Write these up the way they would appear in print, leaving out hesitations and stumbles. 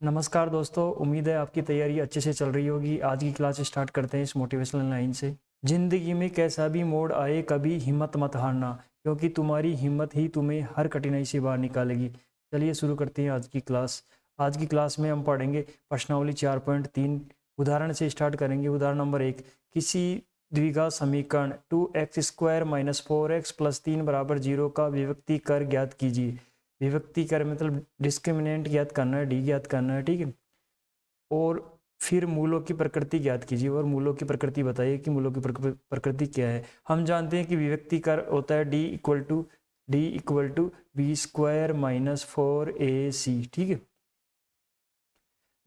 नमस्कार दोस्तों, उम्मीद है आपकी तैयारी अच्छे से चल रही होगी। आज की क्लास स्टार्ट करते हैं इस मोटिवेशनल लाइन से। जिंदगी में कैसा भी मोड़ आए, कभी हिम्मत मत हारना, क्योंकि तुम्हारी हिम्मत ही तुम्हें हर कठिनाई से बाहर निकालेगी। चलिए शुरू करते हैं आज की क्लास। आज की क्लास में हम पढ़ेंगे प्रश्नावली 4.3। उदाहरण से स्टार्ट करेंगे। उदाहरण नंबर 1, किसी द्विघात समीकरण 2x² - 4x + 3 = 0 का विभक्ति कर ज्ञात कीजिए। विभक्ति कर मतलब डिस्क्रिमिनेंट ज्ञात करना है, डी ज्ञात करना है, ठीक है। और फिर मूलों की प्रकृति ज्ञात कीजिए और मूलों की प्रकृति बताइए कि मूलों की प्रकृति क्या है। हम जानते हैं कि विभक्ति कर होता है D equal to b² - 4ac, ठीक है।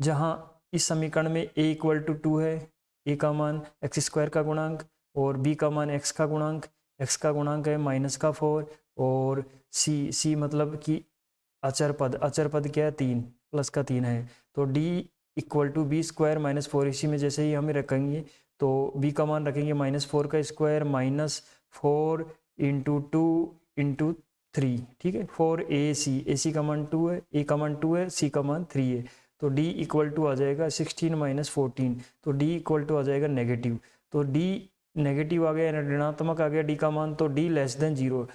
जहां इस समीकरण में a = 2 है, a का मान x² का गुणांक और b का मान x का गुणांक, x का गुणांक है -4 और c मतलब कि अचर पद क्या है 3, प्लस का 3 है। तो d = b² - 4ac में जैसे ही हमें रखेंगे तो b का मान रखेंगे -4 का स्क्वायर -4 × 2 × 3, ठीक है। 4ac का मान 2 है, a का मान 2 है, c का मान 3 है। तो d = आ जाएगा 16 - 14। तो d = आ जाएगा नेगेटिव। तो d नेगेटिव आ गया, ऋणात्मक आ गया d का मान। तो d <0,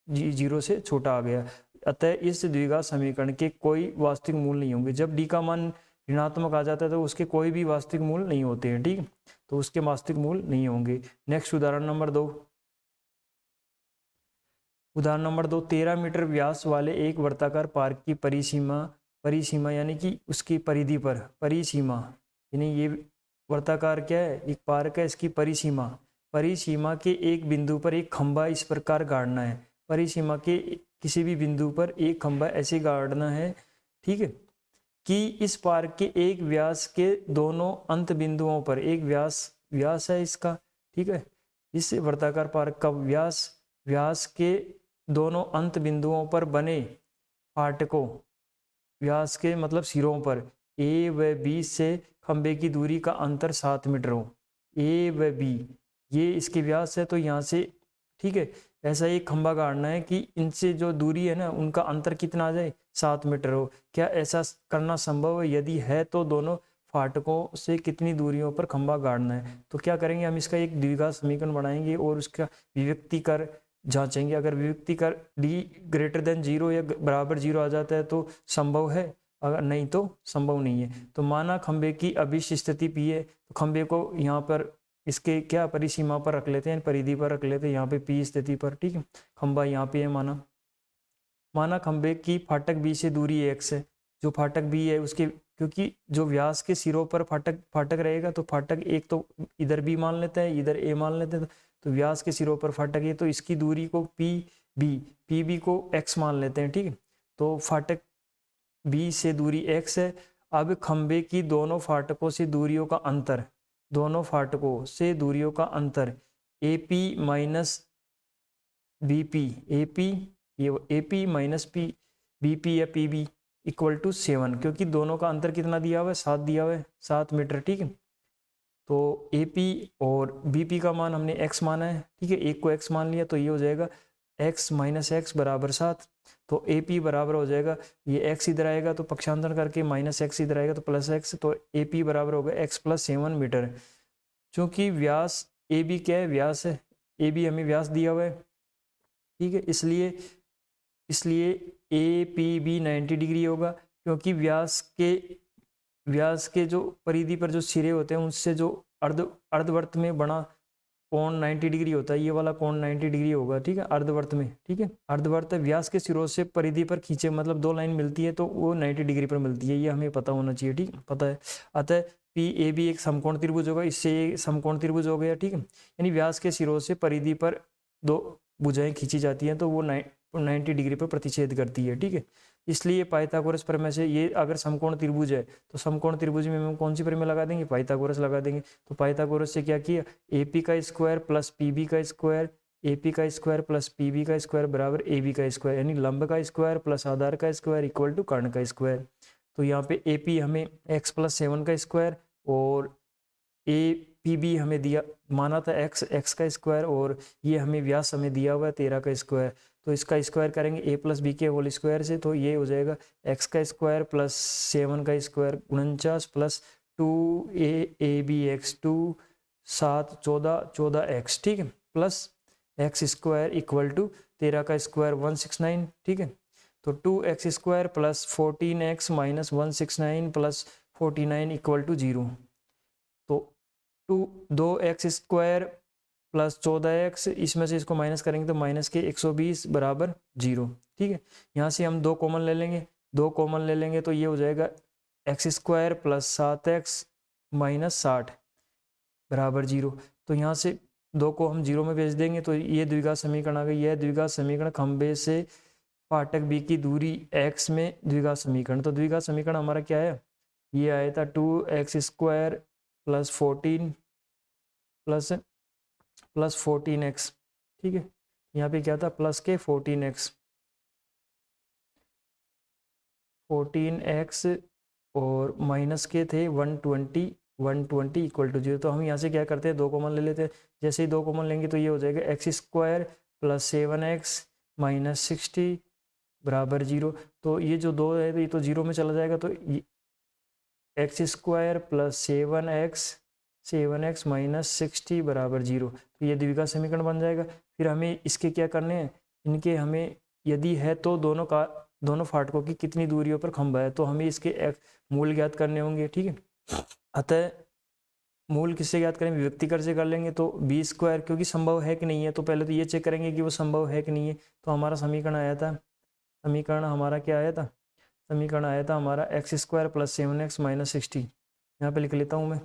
d 0 से छोटा आ गया। अतः इस द्विघात समीकरण के कोई वास्तविक मूल नहीं होंगे। जब d का मान ऋणात्मक आ जाता है तो उसके कोई भी वास्तविक मूल नहीं होते हैं, ठीक। तो उसके वास्तविक मूल नहीं होंगे। नेक्स्ट उदाहरण नंबर 2। उदाहरण नंबर 2, 13 मीटर व्यास वाले एक वर्ताकार पार्क की परिसीमा यानी कि उसकी परिधि पर, परिसीमा यानी ये वर्ताकार क्या है, एक पार्क है, इसकी परिसीमा के एक बिंदु पर एक खंभा इस प्रकार गाड़ना है। परिसीमा के किसी भी बिंदु पर एक खंभा ऐसे गाड़ना है, ठीक है, कि इस पार्क के एक व्यास के दोनों अंत बिंदुओं पर, एक व्यास है इसका, ठीक है। इस वर्ताकार पार्क का व्यास के दोनों अंत बिंदुओं पर बने फाटकों, व्यास के मतलब सिरों पर ए व बी से खंभे की दूरी का अंतर 7 मीटर हो। ए व बी ये इसके व्यास है, तो यहाँ से, ठीक है, ऐसा एक खंभा गाड़ना है कि इनसे जो दूरी है ना, उनका अंतर कितना आ जाए, 7 मीटर हो। क्या ऐसा करना संभव है? यदि है तो दोनों फाटकों से कितनी दूरियों पर खंभा गाड़ना है। तो क्या करेंगे, हम इसका एक द्विघात समीकरण बनाएंगे और उसका विभक्ति कर जांचेंगे। अगर विभक्ति कर d > 0 या बराबर 0 आ जाता है तो संभव है, अगर नहीं तो संभव नहीं है। तो माना खंभे की अभिष्ट स्थिति P है, तो खंभे को यहाँ पर इसके क्या परिसीमा पर रख लेते हैं, परिधि पर रख लेते हैं, यहाँ पे P स्थिति पर, ठीक है। खंभा यहाँ पे है, माना खंभे की फाटक B से दूरी x है। जो फाटक B है उसके, क्योंकि जो व्यास के सिरों पर फाटक रहेगा तो फाटक एक तो इधर B मान लेते हैं, इधर A मान लेते हैं। तो व्यास के सिरों पर फाटक है, तो इसकी दूरी को PB को x मान लेते हैं, ठीक है। तो फाटक B से दूरी x है। अब खंभे की दोनों फाटकों से दूरियों का अंतर, AP - BP, ये AP - BP या PB = 7, क्योंकि दोनों का अंतर कितना दिया हुआ है, 7 दिया हुआ है, 7 मीटर, ठीक है। तो AP और BP का मान हमने x माना है, ठीक है, एक को x मान लिया, तो ये हो जाएगा x - x = 7। तो AP बराबर हो जाएगा, ये x इधर आएगा तो पक्षांतर करके -x इधर आएगा तो +x, तो AP बराबर होगा x + 7 मीटर। चूंकि व्यास AB क्या है, व्यास है, AB हमें व्यास दिया हुआ है, ठीक है, इसलिए APB 90 डिग्री होगा, क्योंकि व्यास के जो परिधि पर जो सिरे होते हैं उनसे जो अर्धवर्त में बना कोण 90 डिग्री होता है, ये वाला कोण 90 डिग्री होगा, ठीक है, अर्धवर्त में, ठीक है। अर्धवर्त व्यास के सिरों से परिधि पर खींचे, मतलब 2 लाइन मिलती है तो वो 90 डिग्री पर मिलती है, ये हमें पता होना चाहिए, ठीक, पता है। अतः PAB एक समकोण त्रिभुज होगा, इससे समकोण त्रिभुज हो गया, ठीक है। यानी व्यास के सिरों से परिधि पर 2 भुजाएं खींची जाती हैं तो वो 90 डिग्री पर प्रतिच्छेद करती है, ठीक है। इसलिए पाइथागोरस प्रमेय से, ये अगर समकोण त्रिभुज है तो समकोण त्रिभुज में हम कौन सी प्रमेय लगा देंगे, पाइथागोरस लगा देंगे। तो पाइथागोरस से क्या किया, AP का स्क्वायर प्लस PB का स्क्वायर, AP का स्क्वायर प्लस PB का स्क्वायर बराबर AB का स्क्वायर, यानी लंब का स्क्वायर प्लस आधार का स्क्वायर इक्वल टू कर्ण का स्क्वायर। तो यहाँ पे AP हमें x + 7 का स्क्वायर और APB हमें दिया, माना था x का स्क्वायर, और ये हमें व्यास हमें दिया हुआ है 13 का स्क्वायर। तो इसका स्क्वायर करेंगे a प्लस बी के होल स्क्वायर से, तो ये हो जाएगा x का स्क्वायर प्लस 7 का square 49 plus 2a b x 2 7 14 14x, ठीक है, plus X square equal to 13 का स्क्वायर 169, ठीक है। तो 2x square plus 14x minus 169 plus 49 equal to 0। तो 2x स्क्वायर प्लस 14x, इसमें से इसको माइनस करेंगे तो माइनस के 120 बराबर 0, ठीक है। यहाँ से हम 2 कॉमन ले लेंगे, 2 कॉमन ले लेंगे तो ये हो जाएगा x square plus 7x minus 60 बराबर 0। तो यहाँ से 2 को हम 0 में भेज देंगे तो ये द्विघात समीकरण आ गई। यह द्विघात समीकरण खंभे से फाटक बी की दूरी x में द्विघात समीकरण। तो द्विघात समीकरण हमारा क्या है, ये आया था 2x square plus 14 plus 14x, ठीक है। यहाँ पे क्या था, प्लस के 14x और माइनस के थे 120 इक्वल टू 0। तो हम यहाँ से क्या करते हैं, 2 कॉमन ले लेते हैं। जैसे ही 2 कॉमन लेंगे तो ये हो जाएगा x square plus 7x minus 60 बराबर 0। तो ये जो 2 है तो ये तो 0 में चला जाएगा, तो x square plus 7x minus 60 बराबर 0। तो ये द्विघात समीकरण बन जाएगा। फिर हमें इसके क्या करने हैं, इनके हमें यदि है तो दोनों फाटकों की कितनी दूरियों पर खंभा है, तो हमें इसके मूल ज्ञात करने होंगे, ठीक है। अतः मूल किससे ज्ञात करें, विभक्ति कर से कर लेंगे। तो बी स्क्वायर, क्योंकि संभव है कि नहीं है, तो पहले तो ये चेक करेंगे कि वो संभव है कि नहीं है। तो हमारा समीकरण आया था, समीकरण हमारा क्या आया था, समीकरण आया था हमारा x square plus 7x minus 60। यहाँ पे लिख लेता हूँ मैं,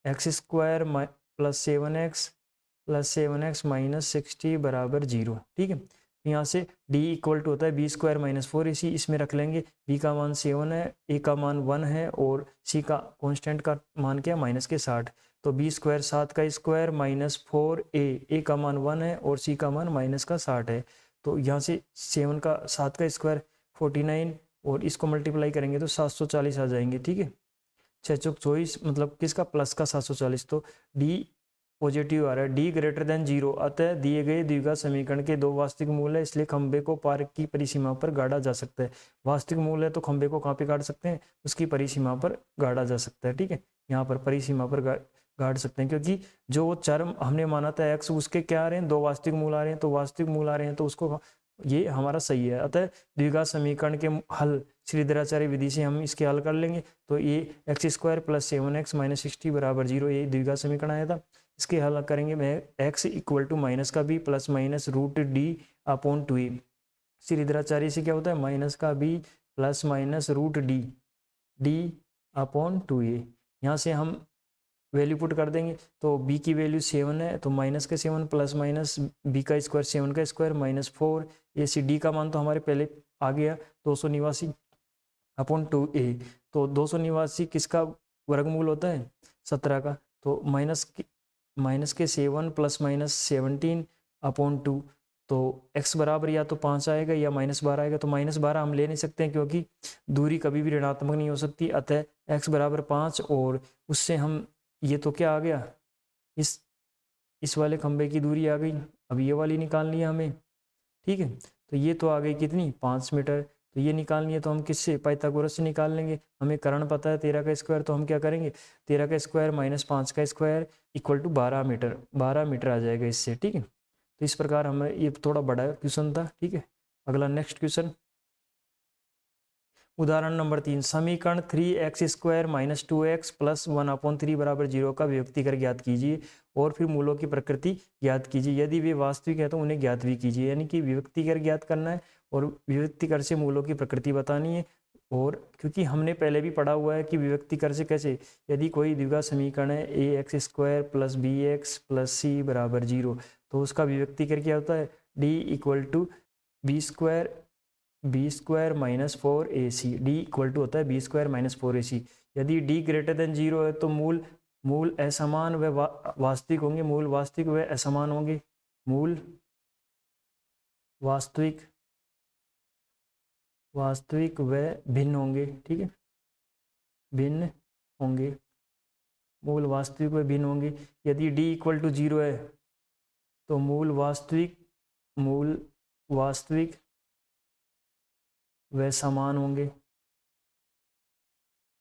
x square plus 7x minus 60 बराबर 0, ठीक है। यहाँ से d इक्वल टू होता है बी स्क्वायर माइनस 4ac, इसमें रख लेंगे b का मान 7 है, a का मान 1 है और c का कांस्टेंट का मान क्या माइनस के 60। तो b स्क्वायर 7 का स्क्वायर माइनस 4a का मान 1 है और c का मान माइनस का 60 है। तो यहाँ से 7 का स्क्वायर 49 और इसको मल्टीप्लाई करेंगे तो 740 आ जाएंगे, ठीक है। 6 चौक 24 मतलब किसका, प्लस का 740। तो d पॉजिटिव आ रहा है, d ग्रेटर देन 0। अतः दिए गए द्विघात समीकरण के 2 वास्तविक मूल है, इसलिए खंभे को पार्क की परिसीमा पर गाड़ा जा सकता है। वास्तविक मूल है तो खंभे को कहाँ पे गाड़ सकते हैं, उसकी परिसीमा पर गाड़ा जा सकता है, ठीक है। यहाँ पर परिसीमा पर गाड़ सकते हैं, क्योंकि जो चर हमने माना था x, उसके क्या आ रहे हैं, 2 वास्तविक मूल आ रहे हैं। तो वास्तविक मूल आ रहे हैं तो उसको, ये हमारा सही है। अतः द्विघात समीकरण के हल श्रीधराचार्य विधि से हम इसके हल कर लेंगे। तो ये x square plus 7x minus 60 बराबर 0, ये द्विघात समीकरण आया था। इसके हल करेंगे मैं, x इक्वल टू माइनस का b plus minus root d upon 2a। Shridharacharya से क्या होता है, माइनस का b plus minus root d upon 2a। यहाँ से हम वैल्यू पुट कर देंगे तो b की वैल्यू 7 है, तो माइनस के 7 प्लस माइनस b का स्क्वायर 7 का स्क्वायर माइनस 4 ए सी, d का मान तो हमारे पहले आ गया 289 अपॉन 2a। तो 289 किसका वर्गमूल होता है, 17 का। तो माइनस के 7 प्लस माइनस 17 अपॉन 2। तो x बराबर या तो 5 आएगा या -12 आएगा। तो -12 हम ले नहीं सकते हैं क्योंकि दूरी कभी भी ऋणात्मक नहीं हो सकती। अतः x बराबर 5 और उससे हम, ये तो क्या आ गया, इस वाले खंभे की दूरी आ गई। अब ये वाली निकालनी है हमें, ठीक है। तो ये तो आ गई कितनी, 5 मीटर। तो ये निकालनी है तो हम किससे, पाइथागोरस से निकाल लेंगे। हमें करण पता है 13 का स्क्वायर, तो हम क्या करेंगे, 13 का स्क्वायर माइनस 5 का square equal to 12 metre, 12 metre आ जाएगा इससे, ठीक है। तो इस प्रकार हमें, ये थोड़ा बड़ा क्वेश्चन था, ठीक है। अगला नेक्स्ट क्वेश्चन, उदाहरण नंबर 3, समीकरण 3x square minus 2x plus 1/3 बराबर 0 का विभक्ति कर ज्ञात कीजिए और फिर मूलों की प्रकृति ज्ञात कीजिए। यदि वे वास्तविक है तो उन्हें ज्ञात भी कीजिए। यानी कि विभक्ति कर ज्ञात करना है और विभक्ति कर से मूलों की प्रकृति बतानी है। और क्योंकि हमने पहले भी पढ़ा हुआ है कि विभक्ति कर से कैसे, यदि कोई द्विघात समीकरण है ax square plus bx plus c बराबर 0, तो उसका विभक्ति कर क्या होता है, d equal to B square minus 4ac, D equal to होता है बी स्क्वायर माइनस 4ac। यदि d ग्रेटर देन 0 है तो मूल असमान व वास्तविक होंगे, मूल वास्तविक व असमान होंगे, मूल वास्तविक व भिन्न होंगे, ठीक है, भिन्न होंगे, मूल वास्तविक व भिन्न होंगे। यदि d इक्वल टू 0 है तो मूल वास्तविक व समान होंगे,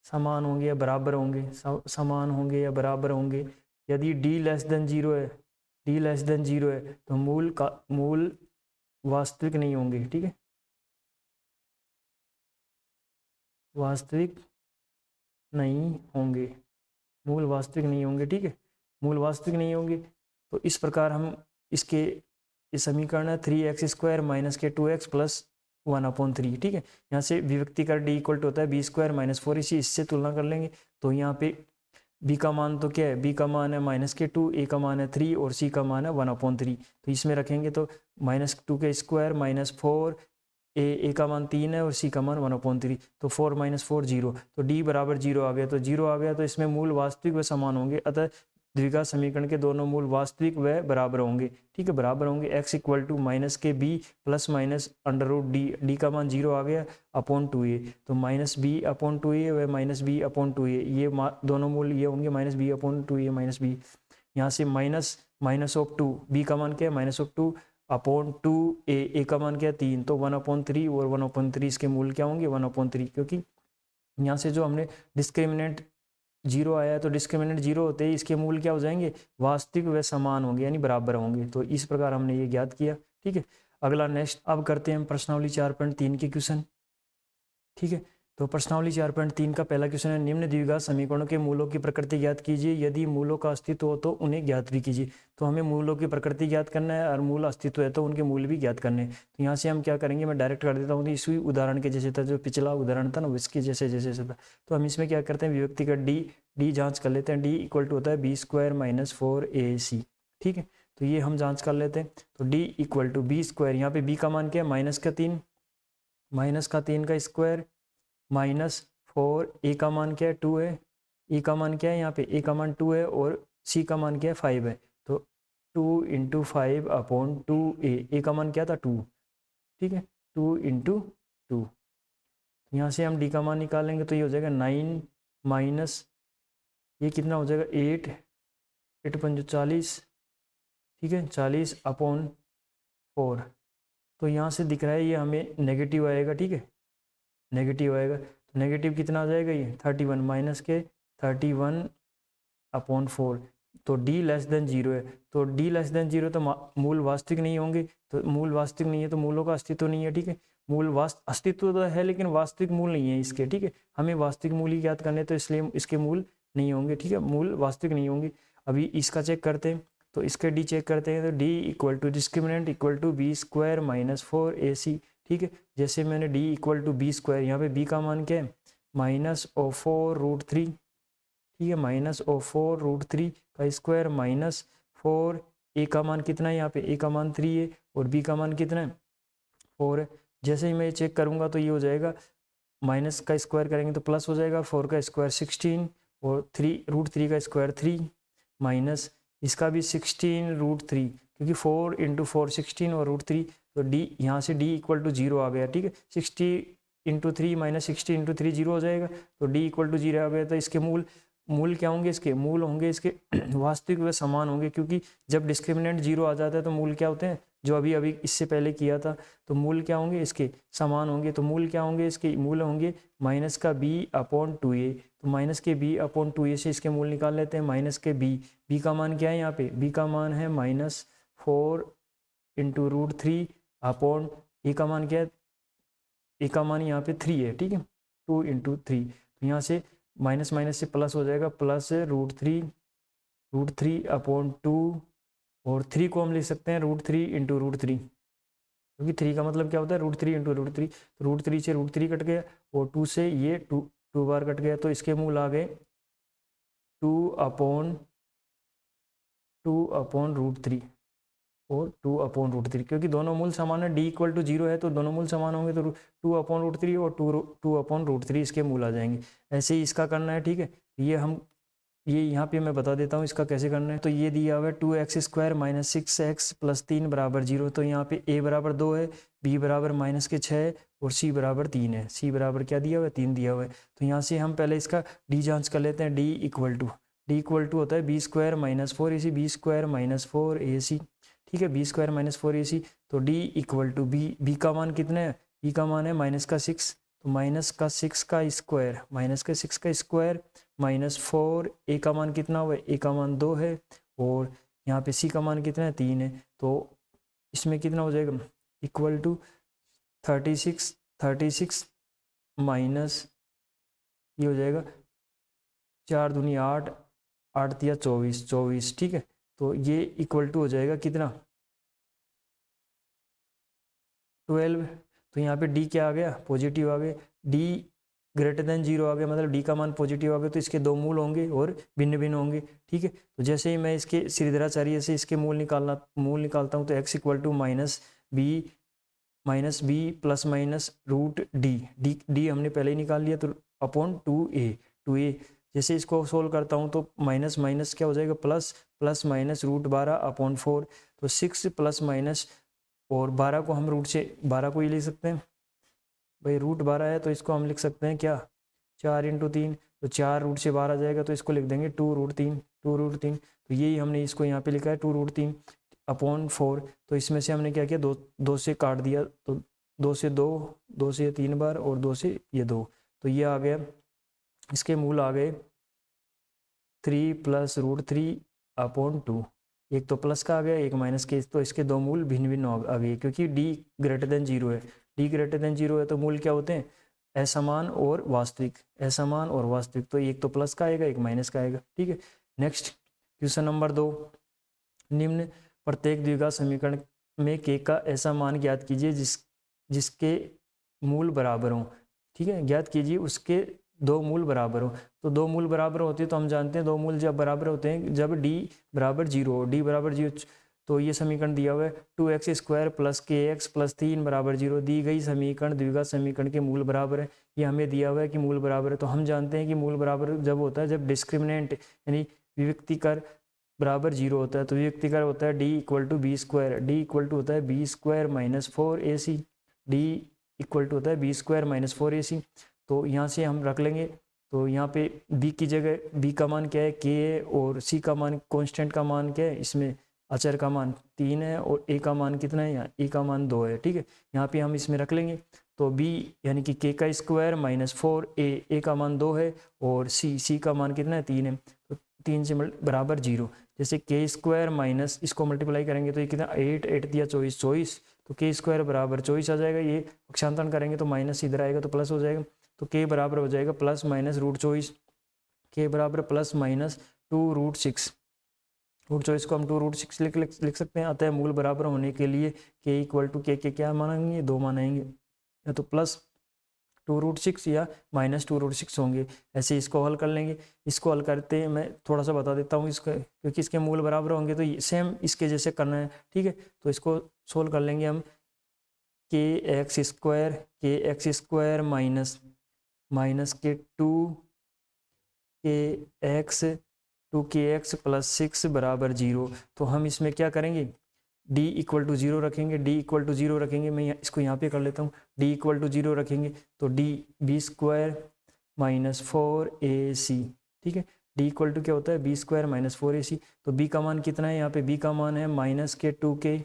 समान होंगे या बराबर होंगे, समान होंगे या बराबर होंगे। यदि d लेस देन जीरो है, d लेस देन जीरो है तो मूल वास्तविक नहीं होंगे, ठीक है, वास्तविक नहीं होंगे, मूल वास्तविक नहीं होंगे, ठीक है, मूल वास्तविक नहीं होंगे। तो इस प्रकार हम इसके इस समीकरण है 3x² माइनस के 2x प्लस 1/3, ठीक है। यहाँ से विभक्ति कर d इक्वल टू होता है b² माइनस 4 इसी इससे तुलना कर लेंगे। तो यहाँ पे b का मान तो क्या है, b का मान है -2, a का मान है 3 और c का मान है 1/3। तो इसमें रखेंगे तो -2 माइनस 4, ए का मान 3 है और सी का मान 1/3, तो 4 - 4 0, तो डी बराबर 0 आ गया। तो 0 आ गया तो इसमें मूल वास्तविक व समान होंगे, अतः द्विघात समीकरण के दोनों मूल वास्तविक व बराबर होंगे, ठीक है, बराबर होंगे। x इक्वल टू माइनस के B plus minus under root D, D का मान 0 आ गया अपॉन 2a, तो -b/2a व -b/2a, ये दोनों मूल ये होंगे -b/2a -b। यहाँ से माइनस ऑफ 2, b का मान क्या है -2 अपॉन 2a, a का मान क्या है 3, तो 1/3 और 1/3 इसके मूल क्या होंगे 1/3, क्योंकि यहाँ से जो हमने डिस्क्रिमिनेंट 0 आया है तो डिस्क्रिमिनेंट 0 होते ही इसके मूल क्या हो जाएंगे, वास्तविक व समान होंगे यानी बराबर होंगे। तो इस प्रकार हमने ये ज्ञात किया, ठीक है। अगला नेक्स्ट अब करते हैं हम प्रश्नावली 4.3 के क्वेश्चन, ठीक है। तो प्रश्नावली 4.3 का पहला क्वेश्चन है, निम्न द्विघात समीकरणों के मूलों की प्रकृति ज्ञात कीजिए, यदि मूलों का अस्तित्व हो तो उन्हें ज्ञात भी कीजिए। तो हमें मूलों की प्रकृति ज्ञात करना है और मूल अस्तित्व है तो उनके मूल भी ज्ञात करने हैं। तो यहाँ से हम क्या करेंगे, मैं डायरेक्ट कर देता हूँ, तो इसी उदाहरण के जैसे था, जो पिछला उदाहरण था ना इसके जैसे जैसे था। तो हम इसमें क्या करते हैं, विभक्ति का डी जाँच कर लेते हैं। डी इक्वल टू होता है b² माइनस 4ac, ठीक है। तो ये हम जाँच कर लेते हैं। तो डी इक्वल टू b², यहाँ पे b का मान क्या है -3, -3 का स्क्वायर माइनस 4, ए का मान क्या है 2 है, ए का मान क्या है, यहाँ पे ए का मान 2 है और सी का मान क्या है 5 है, तो 2 × 5/2a, ए का मान क्या था 2, ठीक है, 2 × 2। यहाँ से हम डी का मान निकालेंगे तो ये हो जाएगा 9 माइनस ये कितना हो जाएगा 8, 8 × 5 40, ठीक है, 40/4। तो यहाँ से दिख रहा है ये हमें नेगेटिव आएगा, ठीक है, नेगेटिव आएगा। तो नेगेटिव कितना आ जाएगा, ये 31 माइनस के 31/4। तो d लेस देन 0 है, तो d लेस देन 0 तो मूल वास्तविक नहीं होंगे, तो मूल वास्तविक नहीं है तो मूलों का अस्तित्व नहीं है, ठीक है। मूल अस्तित्व तो है लेकिन वास्तविक मूल नहीं है इसके, ठीक है। हमें वास्तविक मूल ही ज्ञात करने, तो इसलिए इसके मूल नहीं होंगे, ठीक है, मूल वास्तविक नहीं होंगे। अभी इसका चेक करते हैं, तो इसके d चेक करते हैं। तो d equal to discriminant equal to b² minus 4ac, ठीक है। जैसे मैंने d इक्वल टू b², यहाँ पे b का मान क्या है -4√3, ठीक है, -4√3 का स्क्वायर माइनस 4, ए का मान कितना है, यहाँ पे ए का मान 3 है और बी का मान कितना है 4 है। जैसे ही मैं चेक करूँगा तो ये हो जाएगा, माइनस का स्क्वायर करेंगे तो प्लस हो जाएगा, 4 का स्क्वायर 16 और √3 का स्क्वायर 3 माइनस इसका भी 16√3, क्योंकि 4 × 4 16 और √3, तो d यहाँ से d इक्वल टू 0 आ गया, ठीक है। 60 × 3 माइनस 60 × 3 0 हो जाएगा, तो d इक्वल टू 0 आ गया। तो इसके मूल क्या होंगे, इसके मूल होंगे इसके वास्तविक व समान होंगे, क्योंकि जब डिस्क्रिमिनेंट 0 आ जाता है तो मूल क्या होते हैं, जो अभी इससे पहले किया था, तो मूल क्या होंगे इसके समान होंगे। तो मूल क्या होंगे इसके, मूल होंगे माइनस का b/2a, तो माइनस के b/2a से इसके मूल निकाल लेते हैं। माइनस के b का मान क्या है, यहाँ पे b का मान है -4 × √3 अपॉन ए का मान क्या है, ए का मान यहाँ पे 3 है, ठीक है, 2 × 3। तो यहाँ से माइनस माइनस से प्लस हो जाएगा, प्लस √3/2 और 3 को हम लिख सकते हैं √3 × √3, क्योंकि 3 का मतलब क्या होता है √3 × √3, तो √3 से √3 कट गया और 2 से ये 2 बार कट गया, तो इसके मूल आ गए 2/√3 और 2/√3, क्योंकि दोनों मूल समान है, d इक्वल टू 0 है तो दोनों मूल समान होंगे, तो 2/√3 और 2/√3 इसके मूल आ जाएंगे। ऐसे ही इसका करना है, ठीक है। ये यहाँ पे मैं बता देता हूँ इसका कैसे करना है। तो ये दिया हुआ है 2x² माइनस 6x प्लस 3 बराबर 0, तो यहाँ पे a बराबर 2 है, b बराबर -6 और c बराबर 3 है। c बराबर क्या दिया हुआ है 3 दिया हुआ है। तो यहाँ से हम पहले इसका d जांच कर लेते हैं। d इक्वल टू होता है b² minus 4ac, b² minus 4ac, ठीक है, बी स्क्वायर माइनस 4ac। तो डी इक्वल टू बी का मान कितना है, बी का मान है -6, तो -6 का स्क्वायर, -6 का स्क्वायर -4, ए का मान कितना हुआ है, ए का मान 2 है, और यहाँ पे सी का मान कितना है, 3 है। तो इसमें कितना हो जाएगा, इक्वल टू 36 माइनस ये हो जाएगा 4 दूनी 8, 8 दिया 24, ठीक है। तो ये इक्वल टू हो जाएगा कितना, 12। तो यहाँ पे डी क्या आ गया, पॉजिटिव आ गया, डी ग्रेटर देन 0 आ गया, मतलब डी का मान पॉजिटिव आ गया, तो इसके दो मूल होंगे और भिन्न भिन्न होंगे, ठीक है। तो जैसे ही मैं इसके श्रीधराचार्य से इसके मूल निकालता हूँ, तो x equal to -b plus minus root D हमने पहले ही निकाल लिया, तो अपॉन 2a। जैसे इसको सोल्व करता हूँ तो माइनस माइनस क्या हो जाएगा, प्लस माइनस √12/4। तो 6 प्लस माइनस, और 12 को हम रूट से 12 को ही लिख सकते हैं भाई, √12 है तो इसको हम लिख सकते हैं क्या, 4 × 3, तो 4 रूट से 12 जाएगा, तो इसको लिख देंगे 2√3। तो यही हमने इसको यहाँ पे लिखा है 2√3/4। तो इसमें से हमने क्या किया, दो से काट दिया, तो 2 से 2 से 3 बार, और 2 से ये 2, तो ये आ गया, इसके मूल आ गए 3 + √3/2। एक तो प्लस का आ गया, एक माइनस के, तो इसके दो मूल भिन्न भिन्न आ गए, क्योंकि डी ग्रेटर देन 0 है। डी ग्रेटर देन 0 है तो मूल क्या होते हैं, असमान और वास्तविक, असमान और वास्तविक। तो एक तो प्लस का आएगा, एक माइनस का आएगा, ठीक है। नेक्स्ट क्वेश्चन नंबर 2, निम्न प्रत्येक द्विघात समीकरण में के का ऐसा मान ज्ञात कीजिए जिसके मूल बराबर हों, ठीक है। ज्ञात कीजिए उसके दो मूल बराबर हो। तो दो मूल बराबर होते हैं तो हम जानते हैं दो मूल जब बराबर होते हैं जब d बराबर 0 हो, d बराबर 0। तो ये समीकरण दिया हुआ है 2x² + kx + 3 बराबर 0। दी गई समीकरण द्विघात समीकरण के मूल बराबर है, ये हमें दिया हुआ है कि मूल बराबर है। तो हम जानते हैं कि मूल बराबर जब होता है जब डिस्क्रिमिनेंट यानी विविक्तिकर बराबर 0 होता है। तो विविक्तिकर होता है d = b², d = होता है b² - 4ac, d = होता है b² - 4ac। तो यहाँ से हम रख लेंगे, तो यहाँ पे b की जगह b का मान क्या है, k है, और c का मान कांस्टेंट का मान क्या है, इसमें अचर का मान 3 है, और a का मान कितना है, यहाँ a का मान 2 है, ठीक है। यहाँ पे हम इसमें रख लेंगे, तो b यानी कि k का स्क्वायर - 4a का मान 2 है, और c का मान कितना है, 3 है। तो 3 से बराबर 0। जैसे k² माइनस इसको मल्टीप्लाई करेंगे तो ये कितना 8 दिया 24, तो k² बराबर 24 आ जाएगा। ये पक्षांतरण करेंगे तो माइनस इधर आएगा तो प्लस हो जाएगा, तो k बराबर हो जाएगा +- k बराबर +-2√6। √24 को हम 2√6 लिख सकते हैं। अतः मूल बराबर होने के लिए k = k के क्या मानेंगे, 2 मानेंगे, या तो +2√6 या -2√6 होंगे। ऐसे इसको हल कर लेंगे। इसको हल करते मैं थोड़ा सा बता देता हूँ इसका, क्योंकि इसके मूल बराबर होंगे तो सेम इसके जैसे करना है, ठीक है। तो इसको सोल्व कर लेंगे हम, kx² माइनस के 2kx + 6 बराबर 0। तो हम इसमें क्या करेंगे, d = 0 रखेंगे, d = 0 रखेंगे। मैं इसको यहाँ पे कर लेता हूँ, d = 0 रखेंगे तो d b² - 4ac, ठीक है। d = क्या होता है, b² - 4ac। तो b का मान कितना है, यहाँ पे b का मान है -2k,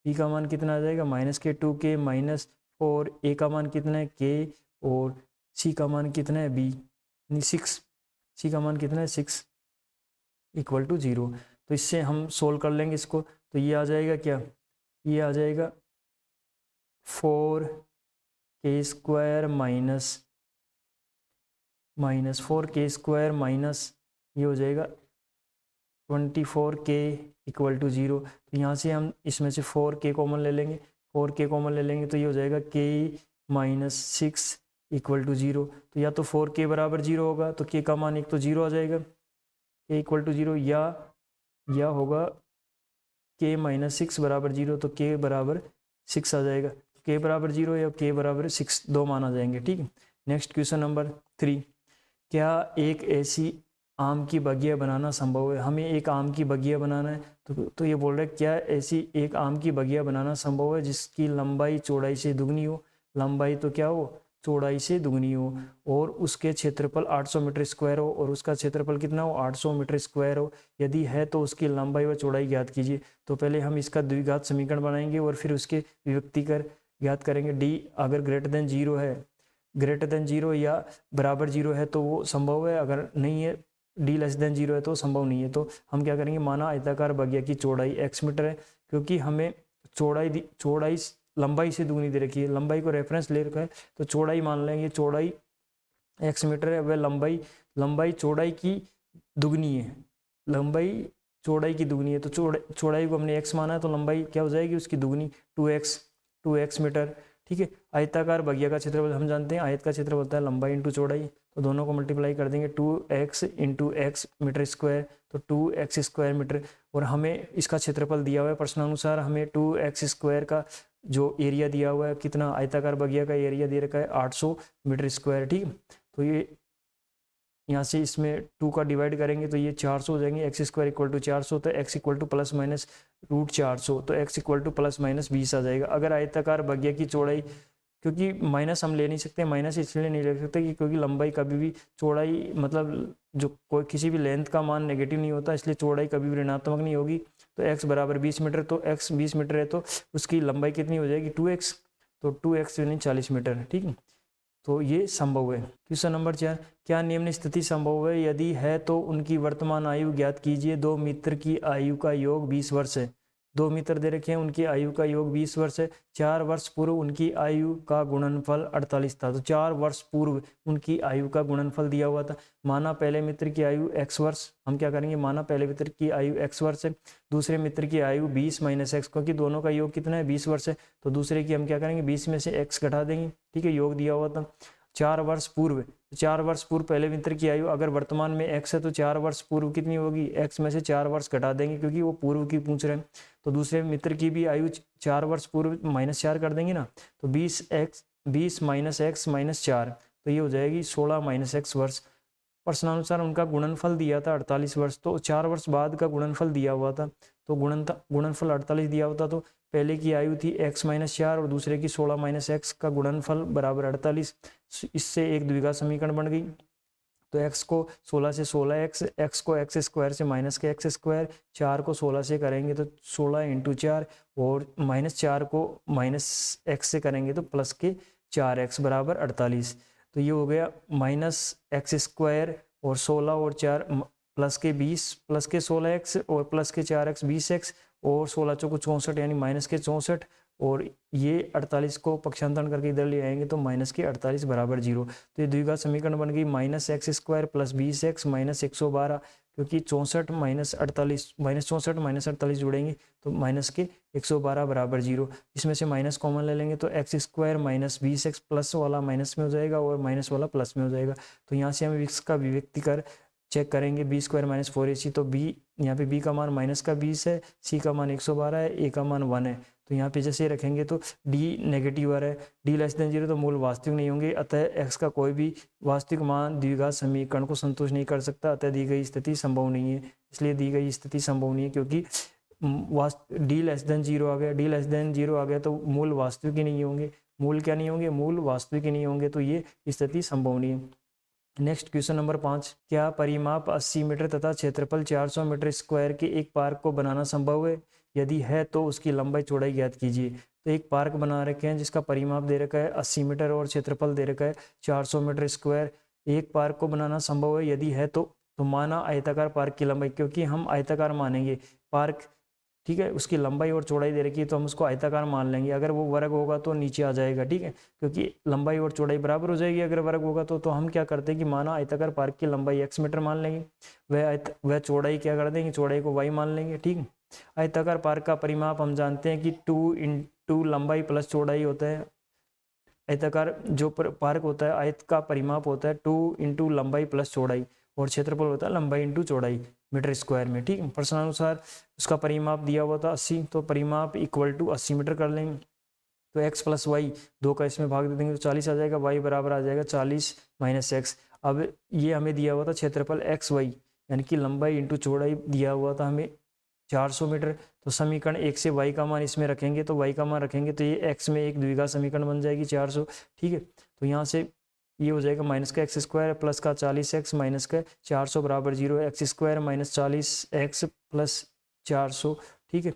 b का मान कितना आ जाएगा, -2k - 4, a का मान कितना है k, और c का मान कितना है b 6, c का मान कितना है 6 = 0। तो इससे हम सोल्व कर लेंगे इसको, तो ये आ जाएगा क्या, ये आ जाएगा 4k² माइनस ये हो जाएगा 24k = 0। तो यहाँ से हम इसमें से 4k कॉमन ले लेंगे, 4k कॉमन ले लेंगे तो ये हो जाएगा k - 6 = 0। तो या तो 4k बराबर 0 होगा तो k का मान एक तो 0 आ जाएगा, k = 0, या होगा k - 6 बराबर 0, तो k बराबर 6 आ जाएगा। k बराबर 0 या k बराबर 6 दो मान आ जाएंगे, ठीक है। नेक्स्ट क्वेश्चन नंबर 3, क्या एक ऐसी आम की बगिया बनाना संभव है। हमें एक आम की बगिया बनाना है, तो ये बोल रहा है क्या ऐसी एक आम की बगिया बनाना संभव है जिसकी लंबाई चौड़ाई से दुगनी हो। लंबाई तो क्या हो, चौड़ाई से दुगनी हो और उसके क्षेत्रफल 800 मीटर स्क्वायर हो और उसका क्षेत्रफल कितना हो 800 मीटर स्क्वायर हो, यदि है तो उसकी लंबाई व चौड़ाई ज्ञात कीजिए। तो पहले हम इसका द्विघात समीकरण बनाएंगे और फिर उसके विभक्ति कर ज्ञात करेंगे। डी अगर ग्रेटर देन जीरो है, ग्रेटर देन जीरो या बराबर जीरो है तो वो संभव है, अगर नहीं है डी लेस देन जीरो है तो संभव नहीं है। तो हम क्या करेंगे, माना आयताकार बगिया की चौड़ाई x मीटर है, क्योंकि हमें चौड़ाई लंबाई से दुगनी दे रखी है, लंबाई को रेफरेंस ले रखा है तो चौड़ाई मान लेंगे, चौड़ाई x मीटर है, वह लंबाई चौड़ाई की दुगनी है, लंबाई चौड़ाई की दुगनी है। तो चौड़ाई को हमने x माना है तो लंबाई क्या हो जाएगी उसकी दुगनी 2x मीटर। ठीक है, आयताकार बगिया का क्षेत्रफल हम जानते हैं, आयत का क्षेत्रफल होता है लंबाई इंटू चौड़ाई, तो दोनों को मल्टीप्लाई कर देंगे 2x into x metre square, तो 2x स्क्वायर मीटर। और हमें इसका क्षेत्रफल दिया हुआ है प्रश्नानुसार, हमें 2x स्क्वायर का जो एरिया दिया हुआ है कितना, आयताकार बगिया का एरिया दे रखा है 800 मीटर स्क्वायर। ठीक है, तो ये यहाँ से इसमें 2 का डिवाइड करेंगे तो ये 400 हो जाएंगे, एक्स स्क्वायर इक्वल टू 400, तो X equal to plus minus root 400, तो X equal to plus minus 20 आ जाएगा। अगर आयताकार बगिया की चौड़ाई, क्योंकि माइनस हम ले नहीं सकते, माइनस इसलिए नहीं ले सकते कि क्योंकि लंबाई कभी भी चौड़ाई मतलब जो कोई किसी भी लेंथ का मान नेगेटिव नहीं होता, इसलिए चौड़ाई कभी भी ऋणात्मक नहीं होगी। तो x बराबर 20 मीटर, तो x 20 मीटर है तो उसकी लंबाई कितनी हो जाएगी 2x, तो 2x यानी 40 मीटर। ठीक है, तो ये संभव है। क्वेश्चन नंबर 4, क्या निम्न स्थिति संभव है, यदि है तो उनकी वर्तमान आयु ज्ञात कीजिए। 2 मित्र की आयु का योग 20 वर्ष है, 2 मित्र दे रखे हैं, उनकी आयु का योग 20 वर्ष है। 4 वर्ष पूर्व उनकी आयु का गुणनफल 48 था, तो 4 वर्ष पूर्व उनकी आयु का गुणनफल दिया हुआ था। माना पहले मित्र की आयु x वर्ष, हम क्या करेंगे, माना पहले मित्र की आयु x वर्ष है, दूसरे मित्र की आयु 20 माइनस x, क्योंकि दोनों का योग कितना है 20 वर्ष है, तो दूसरे की हम क्या करेंगे 20 में से x घटा देंगे। ठीक है, योग दिया हुआ था 4 वर्ष पूर्व, 4 वर्ष पूर्व पहले मित्र की आयु, अगर वर्तमान में x है तो 4 वर्ष पूर्व कितनी होगी, x में से 4 वर्ष घटा देंगे क्योंकि वो पूर्व की पूछ रहे हैं। तो दूसरे मित्र की भी आयु 4 वर्ष पूर्व -4 कर देंगे ना, तो 20 माइनस x माइनस 4, तो ये हो जाएगी 16 माइनस x वर्ष। प्रश्नानुसार उनका गुणनफल दिया था 48 वर्ष, तो 4 वर्ष बाद का गुणनफल दिया हुआ था, तो गुणनफल 48 दिया होता, तो पहले की आयु थी x माइनस 4 और दूसरे की 16 माइनस x का गुणनफल बराबर 48। इससे एक द्विघात समीकरण बन गई, तो x को 16 से 16x, x को x स्क्वायर से माइनस के x स्क्वायर, 4 को 16 से करेंगे तो 16 इंटू 4 और -4 को माइनस x से करेंगे तो प्लस के 4x बराबर 48। तो ये हो गया माइनस एक्स स्क्वायर और 16 और 4 प्लस के 20 प्लस के 16x और प्लस के 4x 20x और 16 चौको 64 यानी माइनस के 64, और ये 48 को पक्षांतरण करके इधर ले आएंगे तो माइनस के 48 बराबर 0। तो ये द्विघात समीकरण बन गई minus x square plus 20x minus 112, क्योंकि 64 माइनस 48 जोड़ेंगे तो माइनस के 112 बराबर 0। इसमें से माइनस कॉमन ले लेंगे तो x square minus 20x plus वाला माइनस में हो जाएगा और माइनस वाला प्लस में हो जाएगा। तो यहाँ से हम x का अभिव्यक्ति कर चेक करेंगे, बी स्क्वायर माइनस 4ac, तो बी यहाँ पे b का मान माइनस का 20 है, c का मान 112 है, a का मान 1 है। तो यहाँ पे जैसे रखेंगे तो d नेगेटिव आ रहा है, d लेस देन 0 तो मूल वास्तविक नहीं होंगे, अतः x का कोई भी वास्तविक मान द्विघात समीकरण को संतुष्ट नहीं कर सकता, अतः दी गई स्थिति संभव नहीं है। इसलिए दी गई स्थिति संभव नहीं है क्योंकि d लेस देन 0 आ गया, d लेस देन 0 आ गया तो मूल वास्तविक ही नहीं होंगे, मूल क्या नहीं होंगे, मूल वास्तविक ही नहीं होंगे, तो ये स्थिति संभव नहीं है। नेक्स्ट क्वेश्चन नंबर 5, क्या परिमाप 80 मीटर तथा क्षेत्रफल 400 मीटर स्क्वायर के एक पार्क को बनाना संभव है, यदि है तो उसकी लंबाई चौड़ाई ज्ञात कीजिए। तो एक पार्क बना रखे हैं जिसका परिमाप दे रखा है 80 मीटर और क्षेत्रफल दे रखा है 400 मीटर स्क्वायर। एक पार्क को बनाना संभव है, यदि है तो माना आयताकार पार्क की लंबाई, क्योंकि हम आयताकार मानेंगे पार्क, ठीक है, उसकी लंबाई और चौड़ाई दे रखी है तो हम उसको आयताकार मान लेंगे, अगर वो वर्ग होगा तो नीचे आ जाएगा, ठीक है, क्योंकि लंबाई और चौड़ाई बराबर हो जाएगी अगर वर्ग होगा तो हम क्या करते हैं कि माना आयताकार पार्क की लंबाई x मीटर मान लेंगे, वह चौड़ाई क्या कर देंगे, चौड़ाई को y मान लेंगे। ठीक है, आयताकार पार्क का परिमाप हम जानते हैं कि 2 इंटू लंबाई प्लस चौड़ाई होता है। आयताकार जो पार्क होता है, आयत का परिमाप होता है 2 इंटू लंबाई प्लस चौड़ाई और क्षेत्रफल होता है लंबाई इंटू चौड़ाई मीटर स्क्वायर में। ठीक है, प्रश्नानुसार उसका परिमाप दिया हुआ था 80, तो परिमाप इक्वल टू 80 मीटर कर लेंगे, तो x प्लस वाई 2 का इसमें भाग दे देंगे तो 40 आ जाएगा, y बराबर आ जाएगा 40 माइनस एक्स। अब ये हमें दिया हुआ था क्षेत्रफल एक्स वाई यानी कि लंबाई इंटू चौड़ाई दिया हुआ था हमें 400 मीटर, तो समीकरण 1 से y का मान इसमें रखेंगे तो y का मान रखेंगे तो ये x में एक द्विघात समीकरण बन जाएगी 400। ठीक है, तो यहाँ से ये हो जाएगा माइनस का एक्स स्क्वायर प्लस का 40x माइनस का 400 बराबर 0 है। X square minus 40x plus 400, ठीक है,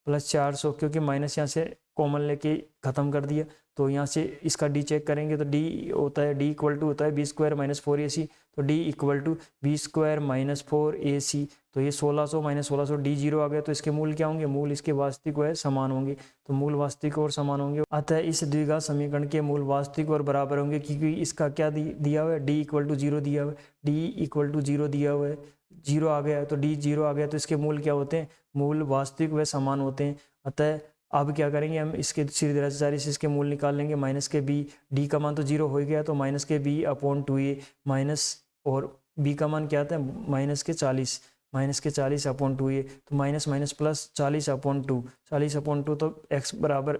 प्लस 400, क्योंकि माइनस यहाँ से कॉमन लेके ख़त्म कर दिया। तो यहाँ से इसका डी चेक करेंगे तो डी होता है, डी इक्वल टू होता है बी स्क्वायर माइनस 4ac, तो D equal to B square minus 4ac। तो ये 1600 माइनस 1600, डी जीरो आ गया। तो इसके मूल क्या होंगे, मूल इसके वास्तविक है समान होंगे, तो मूल वास्तविक और समान होंगे। अतः इस द्विघात समीकरण के मूल वास्तविक और बराबर होंगे, क्योंकि इसका क्या दिया हुआ है, डी इक्वल टू जीरो दिया हुआ है, डी इक्वल टू जीरो दिया हुआ है, जीरो आ गया है, तो डी जीरो आ गया, तो इसके मूल क्या होते हैं, मूल वास्तविक व समान होते हैं। अतः अब क्या करेंगे हम, इसके सीधे से इसके मूल निकाल लेंगे। माइनस के बी, डी का मान तो जीरो हो गया, तो माइनस के बी अपॉन 2a माइनस, और बी का मान क्या आता है माइनस के 40, माइनस के 40 अपॉन 2a, तो minus minus plus 40 upon 2, 40 upon 2, तो x बराबर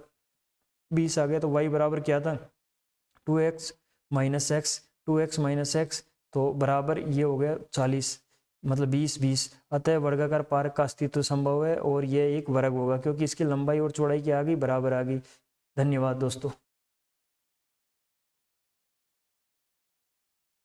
20 आ गया। तो y बराबर क्या था 2x minus x, 2x minus x, तो बराबर ये हो गया 40, मतलब 20। अतः वर्गाकार पार्क का अस्तित्व संभव है और यह एक वर्ग होगा, क्योंकि इसकी लंबाई और चौड़ाई क्या आ गई, बराबर आ गई। धन्यवाद दोस्तों।